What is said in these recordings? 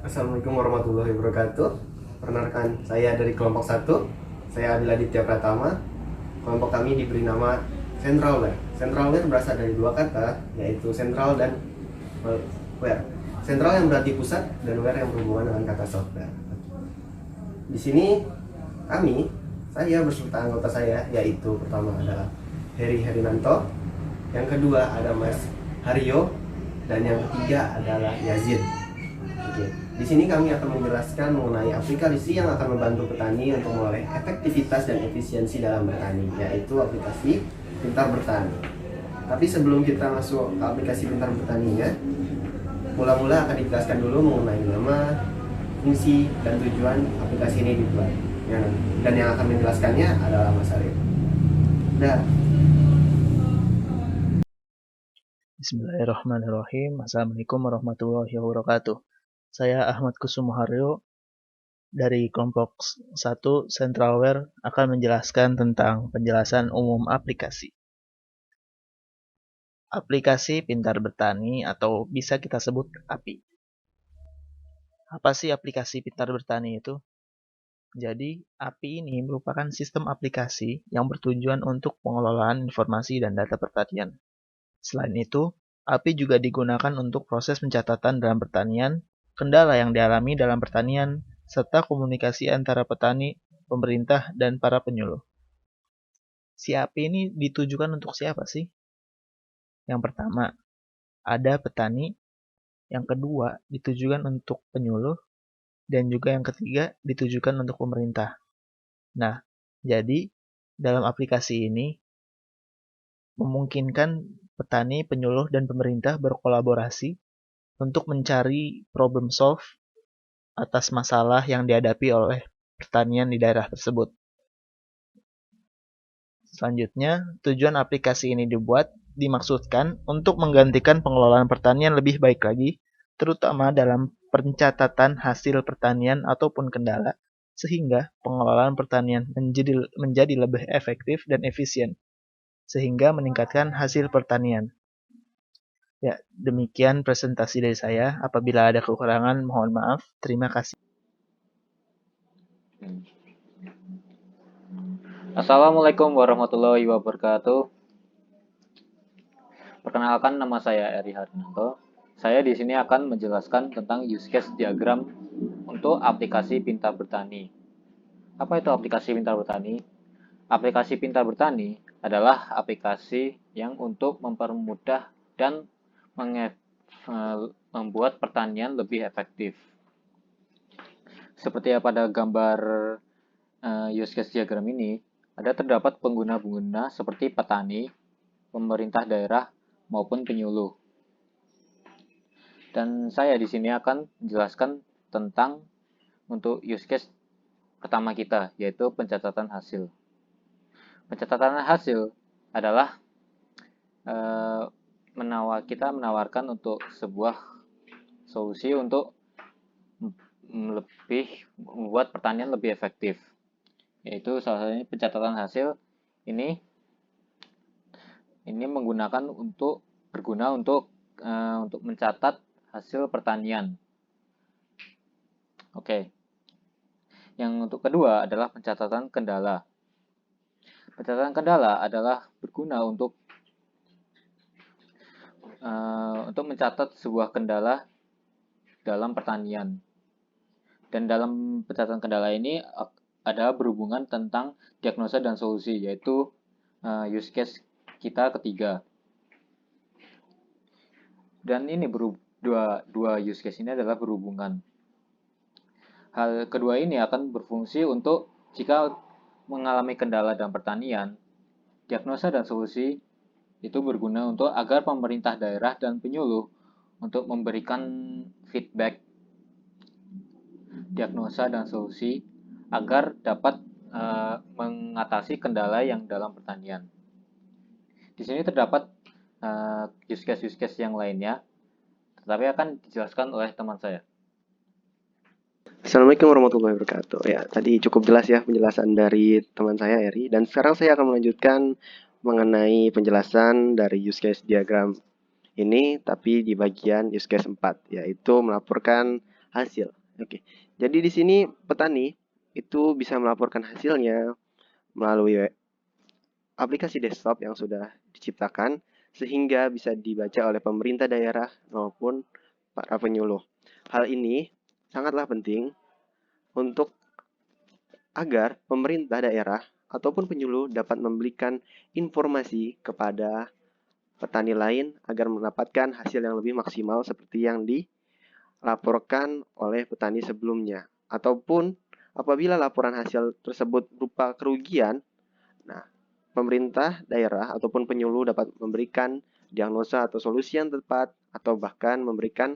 Assalamualaikum warahmatullahi wabarakatuh. Perkenalkan, saya dari kelompok 1. Saya Adil Aditya Pratama. Kelompok kami diberi nama Centralware. Centralware berasal dari dua kata, yaitu central dan ware. Central yang berarti pusat dan ware yang berhubungan dengan kata software. Di sini saya beserta anggota saya, yaitu pertama adalah Heri Herinanto, yang kedua ada Mas Haryo, dan yang ketiga adalah Yazid. Oke. Di sini kami akan menjelaskan mengenai aplikasi yang akan membantu petani untuk mengolah efektivitas dan efisiensi dalam bertani, yaitu aplikasi Pintar Bertani. Tapi sebelum kita masuk ke aplikasi Pintar Bertaninya, mula-mula akan dijelaskan dulu mengenai nama, fungsi, dan tujuan aplikasi ini dibuat. Dan yang akan menjelaskannya adalah Mas Arif. Dah. Bismillahirrahmanirrahim. Assalamualaikum warahmatullahi wabarakatuh. Saya Ahmad Kusumoharyo dari kelompok 1 Centralware akan menjelaskan tentang penjelasan umum aplikasi. Aplikasi Pintar Bertani atau bisa kita sebut API. Apa sih aplikasi Pintar Bertani itu? Jadi, API ini merupakan sistem aplikasi yang bertujuan untuk pengelolaan informasi dan data pertanian. Selain itu, API juga digunakan untuk proses pencatatan dalam pertanian, kendala yang dialami dalam pertanian, serta komunikasi antara petani, pemerintah, dan para penyuluh. Si API ini ditujukan untuk siapa sih? Yang pertama, ada petani. Yang kedua, ditujukan untuk penyuluh. Dan juga yang ketiga, ditujukan untuk pemerintah. Nah, jadi dalam aplikasi ini memungkinkan petani, penyuluh, dan pemerintah berkolaborasi untuk mencari problem solve atas masalah yang dihadapi oleh pertanian di daerah tersebut. Selanjutnya, tujuan aplikasi ini dimaksudkan untuk menggantikan pengelolaan pertanian lebih baik lagi, terutama dalam pencatatan hasil pertanian ataupun kendala, sehingga pengelolaan pertanian menjadi lebih efektif dan efisien, sehingga meningkatkan hasil pertanian. Ya, demikian presentasi dari saya. Apabila ada kekurangan, mohon maaf. Terima kasih. Assalamualaikum warahmatullahi wabarakatuh. Perkenalkan, nama saya Eri Harnanto. Saya di sini akan menjelaskan tentang use case diagram untuk aplikasi Pintar Bertani. Apa itu aplikasi Pintar Bertani? Aplikasi Pintar Bertani adalah aplikasi yang untuk mempermudah dan membuat pertanian lebih efektif. Seperti pada gambar use case diagram ini, terdapat pengguna-pengguna seperti petani, pemerintah daerah, maupun penyuluh. Dan saya di sini akan menjelaskan tentang untuk use case pertama kita, yaitu pencatatan hasil. Pencatatan hasil adalah kita menawarkan untuk sebuah solusi untuk membuat pertanian lebih efektif, yaitu salah satunya pencatatan hasil ini berguna untuk mencatat hasil pertanian. Oke. Yang untuk kedua adalah pencatatan kendala. Pencatatan kendala adalah berguna untuk mencatat sebuah kendala dalam pertanian. Dan dalam pencatatan kendala ini ada berhubungan tentang diagnosa dan solusi, yaitu use case kita ketiga. Dan ini dua use case ini adalah berhubungan. Hal kedua ini akan berfungsi untuk jika mengalami kendala dalam pertanian, diagnosa dan solusi itu berguna untuk agar pemerintah daerah dan penyuluh untuk memberikan feedback, diagnosa dan solusi agar dapat mengatasi kendala yang dalam pertanian. Di sini terdapat use case yang lainnya, tetapi akan dijelaskan oleh teman saya. Assalamualaikum warahmatullahi wabarakatuh. Ya, tadi cukup jelas ya penjelasan dari teman saya Eri. Dan sekarang saya akan melanjutkan mengenai penjelasan dari use case diagram ini, tapi di bagian use case 4, yaitu melaporkan hasil. Oke. Jadi di sini petani itu bisa melaporkan hasilnya melalui aplikasi desktop yang sudah diciptakan sehingga bisa dibaca oleh pemerintah daerah maupun para penyuluh. Hal ini sangatlah penting untuk agar pemerintah daerah ataupun penyuluh dapat memberikan informasi kepada petani lain agar mendapatkan hasil yang lebih maksimal seperti yang dilaporkan oleh petani sebelumnya. Ataupun apabila laporan hasil tersebut berupa kerugian, nah, pemerintah daerah ataupun penyuluh dapat memberikan diagnosa atau solusi yang tepat atau bahkan memberikan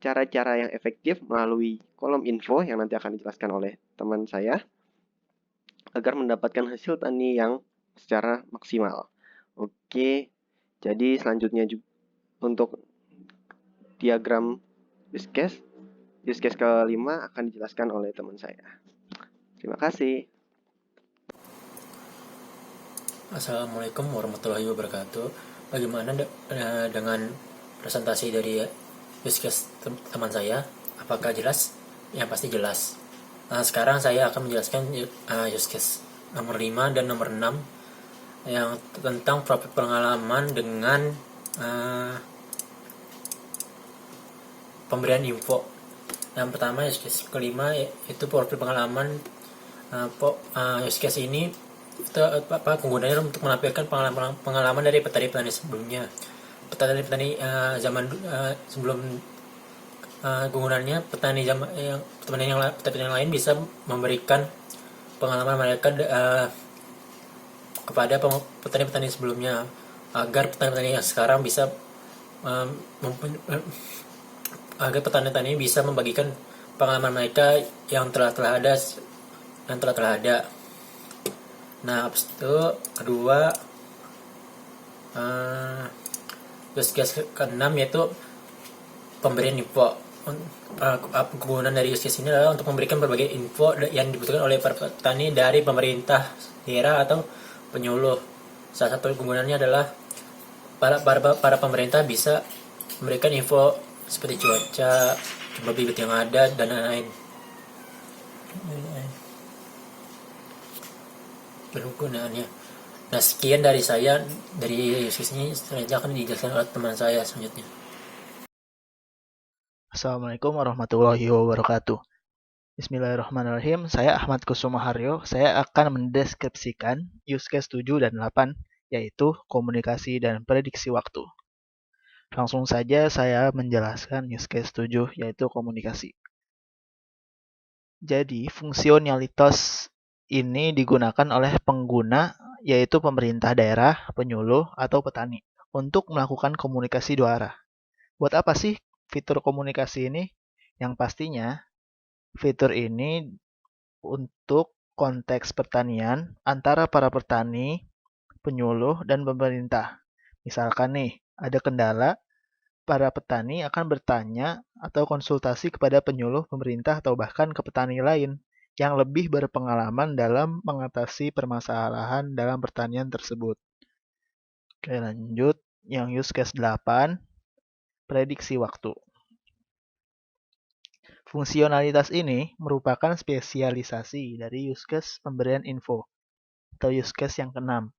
cara-cara yang efektif melalui kolom info yang nanti akan dijelaskan oleh teman saya agar mendapatkan hasil tani yang secara maksimal. Oke, jadi selanjutnya juga untuk diagram use case kelima akan dijelaskan oleh teman saya. Terima kasih. Assalamualaikum warahmatullahi wabarakatuh. Bagaimana dengan presentasi dari use case teman saya? Apakah jelas? Yang pasti jelas. Sekarang saya akan menjelaskan use case nomor 5 dan nomor 6 yang tentang profil pengalaman dengan pemberian info. Yang pertama use case kelima itu profil pengalaman. Use case ini penggunanya untuk menampilkan pengalaman dari petani-petani sebelumnya. Petani-petani zaman sebelum penggunaannya, petani yang lain bisa memberikan pengalaman mereka kepada petani-petani sebelumnya agar petani-petani yang sekarang bisa agar petani-petani bisa membagikan pengalaman mereka yang telah ada. Nah, habis itu kedua use case ke-6 yaitu pemberian info. Kegunaan dari use case ini adalah untuk memberikan berbagai info yang dibutuhkan oleh para petani dari pemerintah daerah atau penyuluh. Salah satu kegunaannya adalah para pemerintah bisa memberikan info seperti cuaca, jumlah bibit yang ada, dan lain-lain. Kegunaannya. Nah, sekian dari saya dari use case ini. Selanjutnya akan dijelaskan oleh teman saya selanjutnya. Assalamualaikum warahmatullahi wabarakatuh. Bismillahirrahmanirrahim. Saya Ahmad Kusumaharyo. Saya akan mendeskripsikan use case 7 dan 8, yaitu komunikasi dan prediksi waktu. Langsung saja saya menjelaskan use case 7, yaitu komunikasi. Jadi, fungsionalitas ini digunakan oleh pengguna, yaitu pemerintah daerah, penyuluh, atau petani, untuk melakukan komunikasi dua arah. Buat apa sih fitur komunikasi ini? Yang pastinya, fitur ini untuk konteks pertanian antara para petani, penyuluh, dan pemerintah. Misalkan nih, ada kendala, para petani akan bertanya atau konsultasi kepada penyuluh pemerintah atau bahkan ke petani lain yang lebih berpengalaman dalam mengatasi permasalahan dalam pertanian tersebut. Oke, lanjut. Yang use case 8, prediksi waktu. Fungsionalitas ini merupakan spesialisasi dari use case pemberian info atau use case yang ke-6.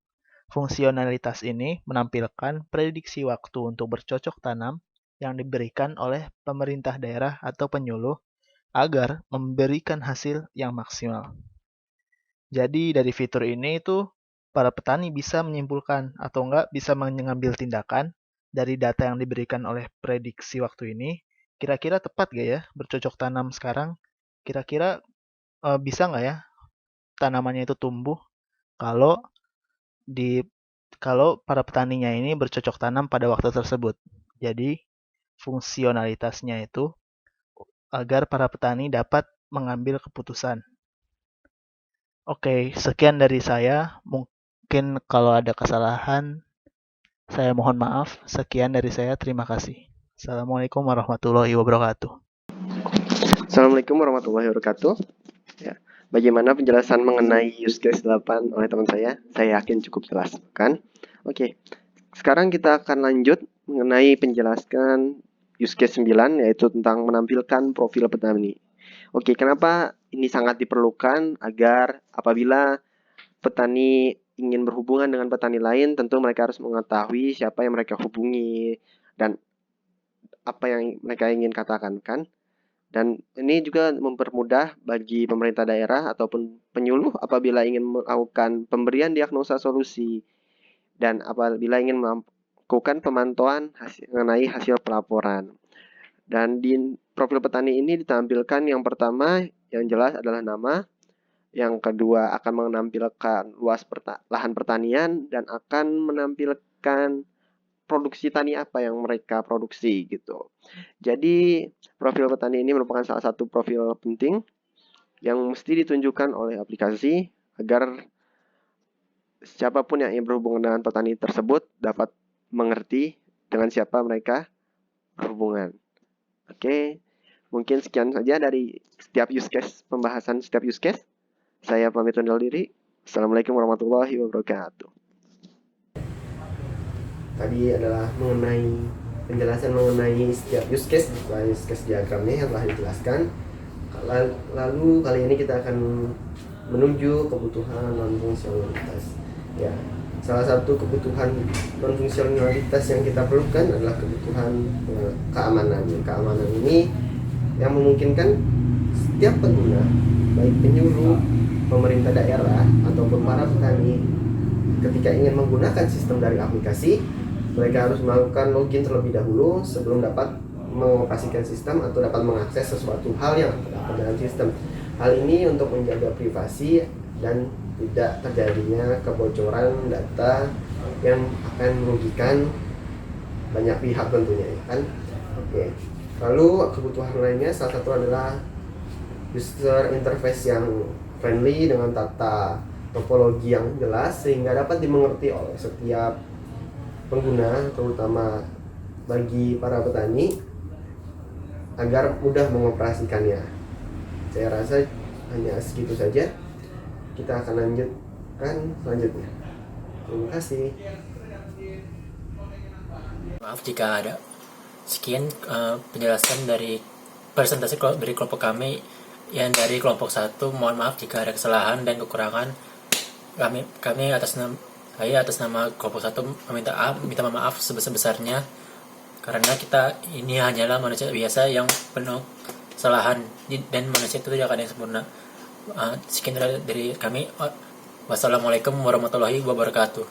Fungsionalitas ini menampilkan prediksi waktu untuk bercocok tanam yang diberikan oleh pemerintah daerah atau penyuluh agar memberikan hasil yang maksimal. Jadi dari fitur ini itu para petani bisa menyimpulkan atau enggak bisa mengambil tindakan dari data yang diberikan oleh prediksi waktu ini. Kira-kira tepat gak ya bercocok tanam sekarang? Kira-kira bisa nggak ya tanamannya itu tumbuh kalau para petaninya ini bercocok tanam pada waktu tersebut. Jadi fungsionalitasnya itu agar para petani dapat mengambil keputusan. Oke, sekian dari saya. Mungkin kalau ada kesalahan, saya mohon maaf. Sekian dari saya, terima kasih. Assalamualaikum warahmatullahi wabarakatuh. Assalamualaikum warahmatullahi wabarakatuh. Ya, bagaimana penjelasan mengenai use case 8 oleh teman saya? Saya yakin cukup jelas, kan? Oke, sekarang kita akan lanjut mengenai penjelasan use case 9, yaitu tentang menampilkan profil petani. Oke, kenapa ini sangat diperlukan? Agar apabila petani ingin berhubungan dengan petani lain, tentu mereka harus mengetahui siapa yang mereka hubungi dan apa yang mereka ingin katakan, kan? Dan ini juga mempermudah bagi pemerintah daerah ataupun penyuluh apabila ingin melakukan pemberian diagnosa solusi dan apabila ingin melakukan pemantauan mengenai hasil pelaporan. Dan di profil petani ini ditampilkan yang pertama yang jelas adalah nama, yang kedua akan menampilkan luas lahan pertanian dan akan menampilkan produksi tani apa yang mereka produksi gitu. Jadi profil petani ini merupakan salah satu profil penting yang mesti ditunjukkan oleh aplikasi agar siapapun yang ingin berhubungan dengan petani tersebut dapat mengerti dengan siapa mereka berhubungan. Oke, mungkin sekian saja dari setiap use case, pembahasan setiap use case. Saya pamit undur diri. Assalamualaikum warahmatullahi wabarakatuh. Tadi adalah penjelasan mengenai setiap use case diagramnya yang telah dijelaskan. Lalu kali ini kita akan menuju kebutuhan non-fungsionalitas. Ya, salah satu kebutuhan non-fungsionalitas yang kita perlukan adalah kebutuhan keamanan. Keamanan ini yang memungkinkan setiap pengguna, baik penyuluh, pemerintah daerah, ataupun para petani, ketika ingin menggunakan sistem dari aplikasi, mereka harus melakukan login terlebih dahulu sebelum dapat mengoperasikan sistem atau dapat mengakses sesuatu hal yang terdapat dalam sistem. Hal ini untuk menjaga privasi dan tidak terjadinya kebocoran data yang akan merugikan banyak pihak tentunya, ya kan? Oke. Lalu kebutuhan lainnya salah satu adalah user interface yang friendly dengan tata topologi yang jelas sehingga dapat dimengerti oleh setiap pengguna, terutama bagi para petani agar mudah mengoperasikannya. Saya rasa hanya segitu saja. Kita akan lanjutkan selanjutnya. Terima kasih. Maaf jika ada. Sekian penjelasan dari presentasi dari kelompok kami yang dari kelompok 1. Mohon maaf jika ada kesalahan dan kekurangan. Kami atas nama kelompok 1 minta maaf sebesar-besarnya karena kita ini hanyalah manusia biasa yang penuh kesalahan dan manusia itu tidak ada yang sempurna. Sekian dari kami. Wassalamualaikum warahmatullahi wabarakatuh.